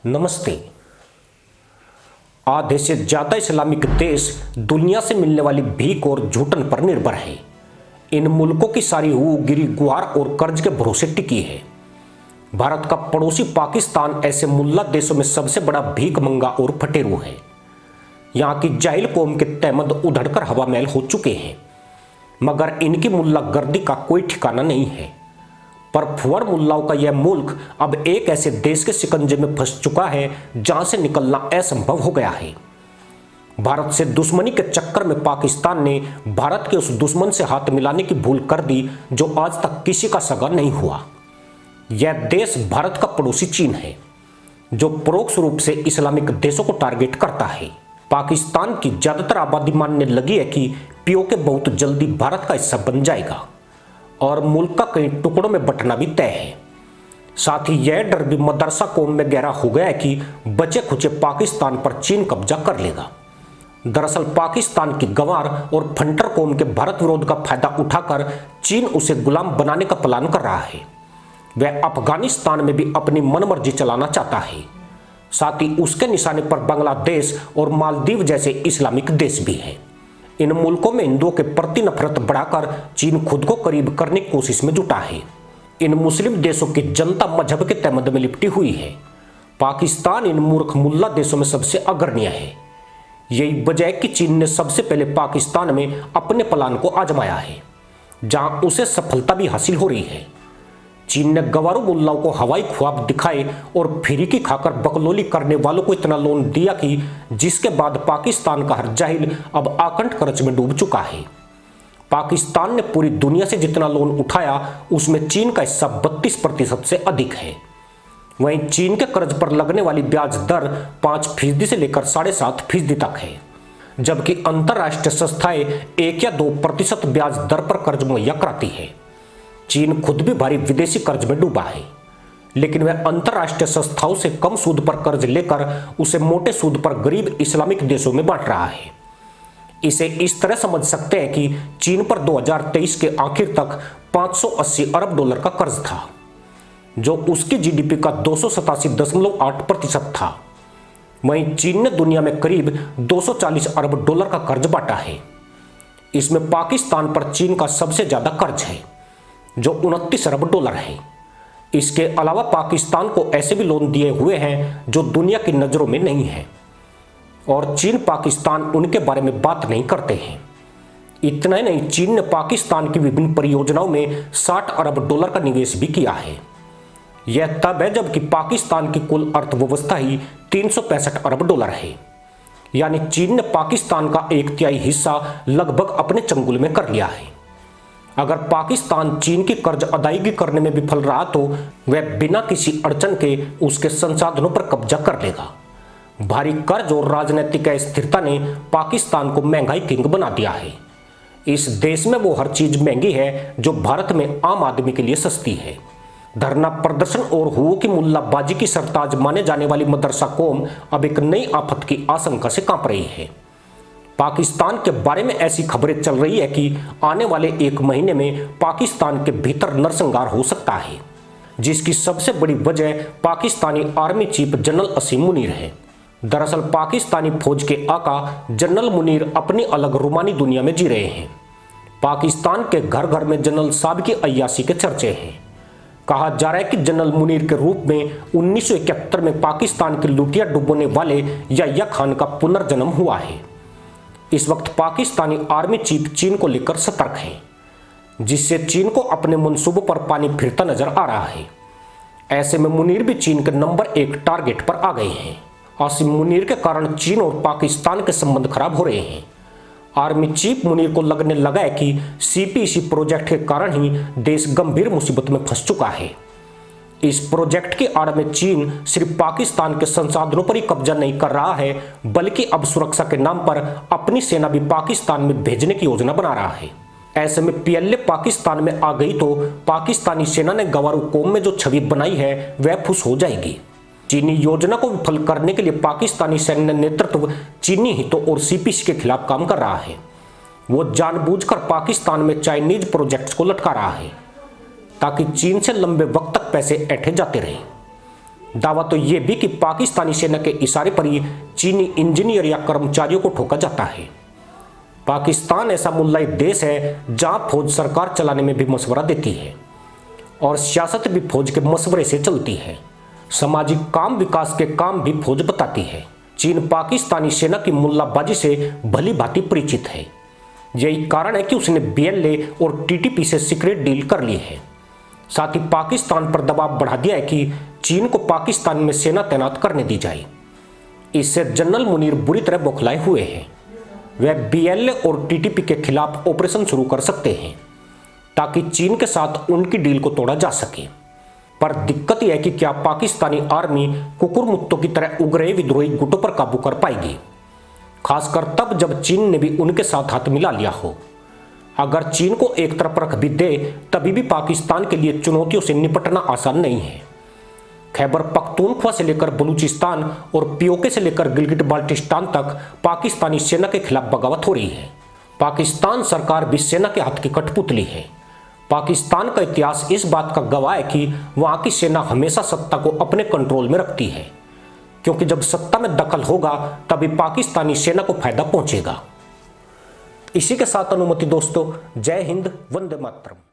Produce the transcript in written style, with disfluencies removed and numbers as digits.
नमस्ते। आधे से ज्यादा इस्लामिक देश दुनिया से मिलने वाली भीख और झूठन पर निर्भर है। इन मुल्कों की सारी गिरी गुहार और कर्ज के भरोसे टिकी है। भारत का पड़ोसी पाकिस्तान ऐसे मुल्ला देशों में सबसे बड़ा भीख मंगा और फटेरू है। यहाँ की जाहिल कौम के तहमद उधड़कर हवा महल हो चुके हैं, मगर इनकी मुल्ला गर्दी का कोई ठिकाना नहीं है। पर फुअर मुल्लाओं का यह मुल्क अब एक ऐसे देश के शिकंजे में फंस चुका है जहां से निकलना असंभव हो गया है। भारत से दुश्मनी के चक्कर में पाकिस्तान ने भारत के उस दुश्मन से हाथ मिलाने की भूल कर दी जो आज तक किसी का सगा नहीं हुआ। यह देश भारत का पड़ोसी चीन है, जो परोक्ष रूप से इस्लामिक देशों को टारगेट करता है। पाकिस्तान की ज्यादातर आबादी मानने लगी है कि पीओके बहुत जल्दी भारत का हिस्सा बन जाएगा और मुल्क का कई टुकड़ों में बंटना भी तय है। साथ ही यह डर भी मदरसा कौम में गहरा हो गया है कि बचे खुचे पाकिस्तान पर चीन कब्जा कर लेगा। दरअसल पाकिस्तान की गंवार और फंटर कौम के भारत विरोध का फायदा उठाकर चीन उसे गुलाम बनाने का प्लान कर रहा है। वह अफगानिस्तान में भी अपनी मनमर्जी चलाना चाहता है। साथ ही उसके निशाने पर बांग्लादेश और मालदीव जैसे इस्लामिक देश भी हैं। इन मुल्कों में हिंदुओं के प्रति नफरत बढ़ाकर चीन खुद को करीब करने की कोशिश में जुटा है। इन मुस्लिम देशों की जनता मजहब के तहमद में लिपटी हुई है। पाकिस्तान इन मूर्ख मुल्ला देशों में सबसे अग्रणी है। यही वजह है कि चीन ने सबसे पहले पाकिस्तान में अपने प्लान को आजमाया है, जहां उसे सफलता भी हासिल हो रही है। चीन ने गवारू मुल्लाओं को हवाई ख्वाब दिखाए और फिरकी खाकर बकलोली करने वालों को इतना लोन दिया कि जिसके बाद पाकिस्तान का हर जाहिल अब आकंठ कर्ज में डूब चुका है। पाकिस्तान ने पूरी दुनिया से जितना लोन उठाया उसमें चीन का हिस्सा 32% से अधिक है। वहीं चीन के कर्ज पर लगने वाली ब्याज दर 5% से लेकर 7.5% तक है, जबकि अंतरराष्ट्रीय संस्थाएं 1 या 2% ब्याज दर पर कर्ज मुहैया कराती है। चीन खुद भी भारी विदेशी कर्ज में डूबा है, लेकिन वह अंतरराष्ट्रीय संस्थाओं से कम सूद पर कर्ज लेकर उसे मोटे सूद पर गरीब इस्लामिक देशों में बांट रहा है। इसे इस तरह समझ सकते हैं कि चीन पर 2023 के आखिर तक $580 अरब का कर्ज था, जो उसकी जीडीपी का 287.8% था। वहीं चीन ने दुनिया में करीब $240 अरब का कर्ज बांटा है। इसमें पाकिस्तान पर चीन का सबसे ज्यादा कर्ज है, जो $29 अरब है। इसके अलावा पाकिस्तान को ऐसे भी लोन दिए हुए हैं जो दुनिया की नजरों में नहीं है, और चीन पाकिस्तान उनके बारे में बात नहीं करते हैं। इतना ही नहीं, चीन ने पाकिस्तान की विभिन्न परियोजनाओं में $60 अरब का निवेश भी किया है। यह तब है जबकि पाकिस्तान की कुल अर्थव्यवस्था ही $365 अरब है। यानी चीन ने पाकिस्तान का 1/3 हिस्सा लगभग अपने चंगुल में कर लिया है। अगर पाकिस्तान चीन की कर्ज अदायगी करने में विफल रहा तो वह बिना किसी अड़चन के उसके संसाधनों पर कब्जा कर लेगा। भारी कर्ज और राजनीतिक अस्थिरता ने पाकिस्तान को महंगाई किंग बना दिया है। इस देश में वो हर चीज महंगी है जो भारत में आम आदमी के लिए सस्ती है। धरना प्रदर्शन और हुओं की मुल्लाबाजी की सरताज माने जाने वाली मदरसा कौम अब एक नई आफत की आशंका से कांप रही है। पाकिस्तान के बारे में ऐसी खबरें चल रही है कि आने वाले 1 महीने में पाकिस्तान के भीतर नरसंहार हो सकता है, जिसकी सबसे बड़ी वजह पाकिस्तानी आर्मी चीफ जनरल असीम मुनीर है। दरअसल पाकिस्तानी फौज के आका जनरल मुनीर अपनी अलग रूमानी दुनिया में जी रहे हैं। पाकिस्तान के घर घर में जनरल साहब की अय्याशी के चर्चे हैं। कहा जा रहा है कि जनरल मुनीर के रूप में 1971 में पाकिस्तान की लुटिया डुबोने वाले याह्या खान का पुनर्जन्म हुआ है। इस वक्त पाकिस्तानी आर्मी चीफ चीन को लेकर सतर्क है, जिससे चीन को अपने मंसूबों पर पानी फिरता नजर आ रहा है। ऐसे में मुनीर भी चीन के नंबर 1 टारगेट पर आ गए हैं। आसिम मुनीर के कारण चीन और पाकिस्तान के संबंध खराब हो रहे हैं। आर्मी चीफ मुनीर को लगने लगा है कि सीपीसी प्रोजेक्ट के कारण ही देश गंभीर मुसीबत में फंस चुका है। इस प्रोजेक्ट की आड़ में चीन सिर्फ पाकिस्तान के संसाधनों पर ही कब्जा नहीं कर रहा है, बल्कि अब सुरक्षा के नाम पर अपनी सेना भी पाकिस्तान में भेजने की योजना बना रहा है। ऐसे में पीएलए पाकिस्तान में आ गई तो पाकिस्तानी सेना ने गवारू कौम में जो छवि बनाई है वह फुस हो जाएगी। चीनी योजना को विफल करने के लिए पाकिस्तानी सैन्य नेतृत्व चीनी हितों और सीपीसी के खिलाफ काम कर रहा है। वो जानबूझकर पाकिस्तान में चाइनीज प्रोजेक्ट्स को लटका रहा है, ताकि चीन से लंबे वक्त तक पैसे ऐंठे जाते रहे। दावा तो यह भी कि पाकिस्तानी सेना के इशारे पर ही चीनी इंजीनियर या कर्मचारियों को ठोका जाता है। पाकिस्तान ऐसा मुल्लाई देश है जहां फौज सरकार चलाने में भी मशवरा देती है और सियासत भी फौज के मशवरे से चलती है। सामाजिक काम, विकास के काम भी फौज बताती है। चीन पाकिस्तानी सेना की मुल्लाबाजी से भली भांति परिचित है। यही कारण है कि उसने BLA और TTP से सीक्रेट डील कर ली है। साथ ही पाकिस्तान पर दबाव बढ़ा दिया है कि चीन को पाकिस्तान में सेना तैनात करने दी जाए। इससे जनरल मुनीर बुरी तरह बौखलाए हुए हैं। वह BLA और TTP के खिलाफ ऑपरेशन शुरू कर सकते हैं ताकि चीन के साथ उनकी डील को तोड़ा जा सके। पर दिक्कत यह है कि क्या पाकिस्तानी आर्मी कुकुर मुत्तों की तरह उग्र विद्रोही गुटों पर काबू कर पाएगी, खासकर तब जब चीन ने भी उनके साथ हाथ मिला लिया हो। अगर चीन को एक तरफ रख भी दे तभी भी पाकिस्तान के लिए चुनौतियों से निपटना आसान नहीं है। खैबर पख्तूनख्वा से लेकर बलूचिस्तान और POK से लेकर गिलगिट बाल्टिस्तान तक पाकिस्तानी सेना के खिलाफ बगावत हो रही है। पाकिस्तान सरकार भी सेना के हाथ की कठपुतली है। पाकिस्तान का इतिहास इस बात का गवाह है कि वहां की सेना हमेशा सत्ता को अपने कंट्रोल में रखती है, क्योंकि जब सत्ता में दखल होगा तभी पाकिस्तानी सेना को फायदा पहुंचेगा। इसी के साथ अनुमति दोस्तों, जय हिंद, वंदे मातरम।